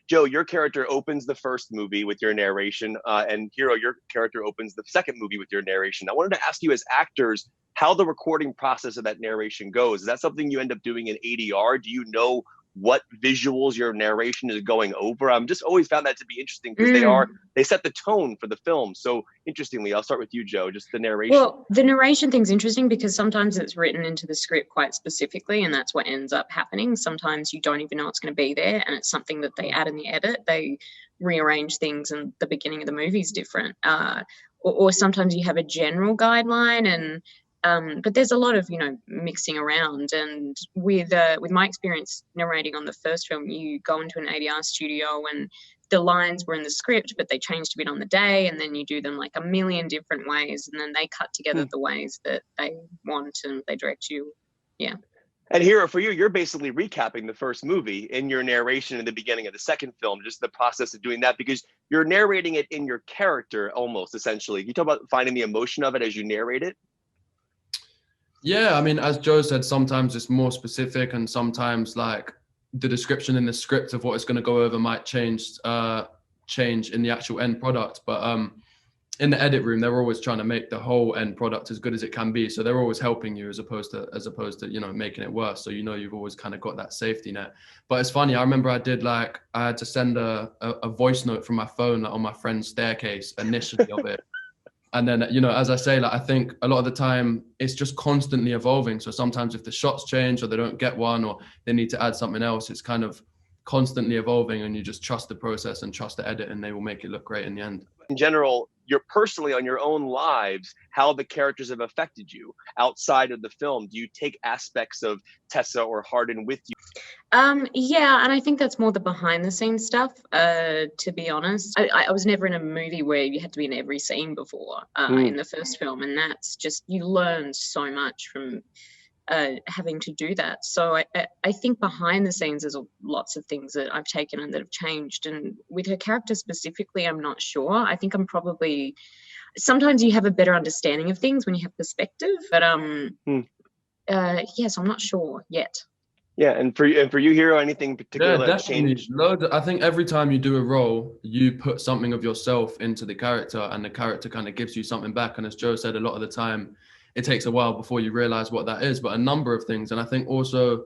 Joe, your character opens the first movie with your narration, and Hero, your character opens the second movie with your narration. I wanted to ask you, as actors, how the recording process of that narration goes. Is that something you end up doing in ADR? Do you know what visuals your narration is going over? I'm just always found that to be interesting because they set the tone for the film. So interestingly, I'll start with you, Joe, just the narration. Well, the narration thing's interesting because sometimes it's written into the script quite specifically, and that's what ends up happening. Sometimes you don't even know it's going to be there, and it's something that they add in the edit. They rearrange things, and the beginning of the movie is different. Or sometimes you have a general guideline, and but there's a lot of, mixing around. And with my experience narrating on the first film, you go into an ADR studio and the lines were in the script, but they changed a bit on the day, and then you do them like a million different ways, and then they cut together the ways that they want and they direct you. Yeah. And Hero, for you, you're basically recapping the first movie in your narration in the beginning of the second film, just the process of doing that, because you're narrating it in your character almost, essentially. Can you talk about finding the emotion of it as you narrate it? Yeah, I mean, as Joe said, sometimes it's more specific, and sometimes like the description in the script of what it's going to go over might change in the actual end product. But in the edit room, they're always trying to make the whole end product as good as it can be. So they're always helping you as opposed to making it worse. So you've always kind of got that safety net. But it's funny, I remember I had to send a voice note from my phone on my friend's staircase initially of it. And then, as I say, I think a lot of the time it's just constantly evolving. So sometimes if the shots change or they don't get one or they need to add something else, it's kind of constantly evolving, and you just trust the process and trust the edit, and they will make it look great in the end. In general, you're personally on your own lives, how the characters have affected you outside of the film. Do you take aspects of Tessa or Hardin with you? Yeah, and I think that's more the behind the scenes stuff, to be honest. I was never in a movie where you had to be in every scene before in the first film, and that's just, you learn so much from having to do that. So I think behind the scenes there's lots of things that I've taken and that have changed. And with her character specifically, I'm not sure. I think I'm probably, sometimes you have a better understanding of things when you have perspective, but yes, I'm not sure yet. Yeah, and for you, Hero, anything particular that changed? I think every time you do a role, you put something of yourself into the character, and the character kind of gives you something back. And as Joe said, a lot of the time, it takes a while before you realize what that is, but a number of things. And I think also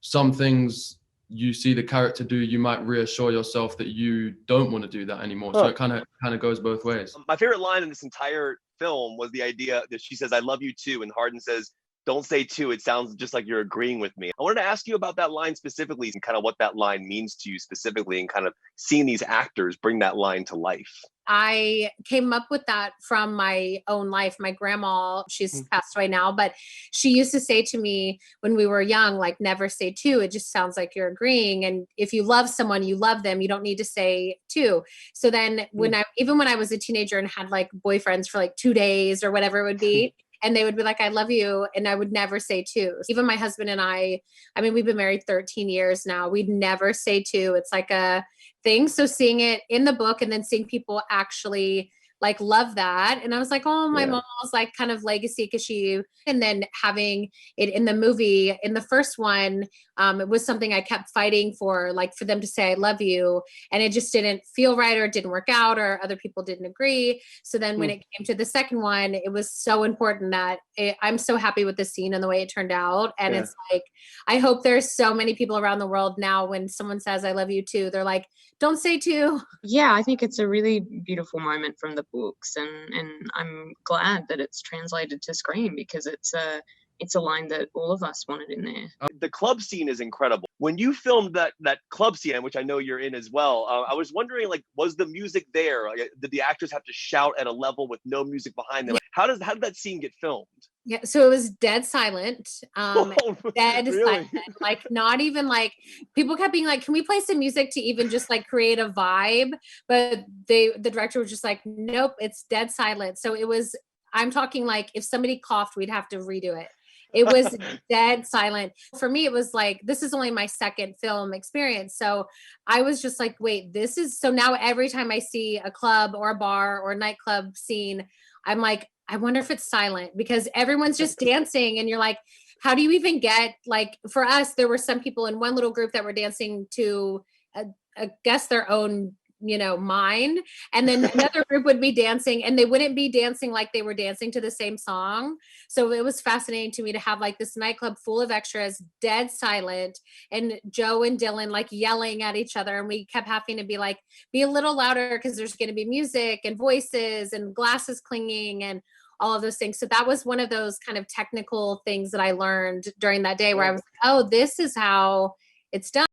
some things you see the character do, you might reassure yourself that you don't want to do that anymore. So it kind of goes both ways. My favorite line in this entire film was the idea that she says, "I love you too," and Hardin says, "Don't say too, it sounds just like you're agreeing with me." I wanted to ask you about that line specifically and kind of what that line means to you specifically, and kind of seeing these actors bring that line to life. I came up with that from my own life. My grandma, she's passed away now, but she used to say to me when we were young, like, never say too. It just sounds like you're agreeing. And if you love someone, you love them. You don't need to say too. So then when I was a teenager and had like boyfriends for like 2 days or whatever it would be, and they would be like, "I love you." And I would never say too. Even my husband and I mean, we've been married 13 years now. We'd never say too. It's like a thing. So seeing it in the book and then seeing people actually like love that. And I was like, oh, my mom's like kind of legacy, because and then having it in the movie, in the first one, it was something I kept fighting for, like for them to say, "I love you." And it just didn't feel right, or it didn't work out, or other people didn't agree. So then when it came to the second one, it was so important that I'm so happy with the scene and the way it turned out. And it's like, I hope there's so many people around the world now, when someone says, "I love you too," they're like, "Don't say too." Yeah, I think it's a really beautiful moment from the books, and I'm glad that it's translated to screen, because it's a line that all of us wanted in there. The club scene is incredible. When you filmed that club scene, which I know you're in as well, I was wondering, like, was the music there? Did the actors have to shout at a level with no music behind them? Yeah. How did that scene get filmed? Yeah, so it was dead silent. Dead really? silent. Like, not even like, people kept being like, "Can we play some music to even just like create a vibe?" But the director was just like, "Nope, it's dead silent." So it was, I'm talking like, if somebody coughed, we'd have to redo it. It was dead silent. For me, it was like, this is only my second film experience. So I was just like, wait, so now every time I see a club or a bar or a nightclub scene, I'm like, I wonder if it's silent, because everyone's just dancing, and you're like, how do you even get, like, for us, there were some people in one little group that were dancing to I guess their own, mind. And then another group would be dancing, and they wouldn't be dancing like they were dancing to the same song. So it was fascinating to me to have like this nightclub full of extras, dead silent, and Joe and Dylan like yelling at each other. And we kept having to be like, be a little louder because there's going to be music and voices and glasses clinging and all of those things. So that was one of those kind of technical things that I learned during that day where I was like, oh, this is how it's done.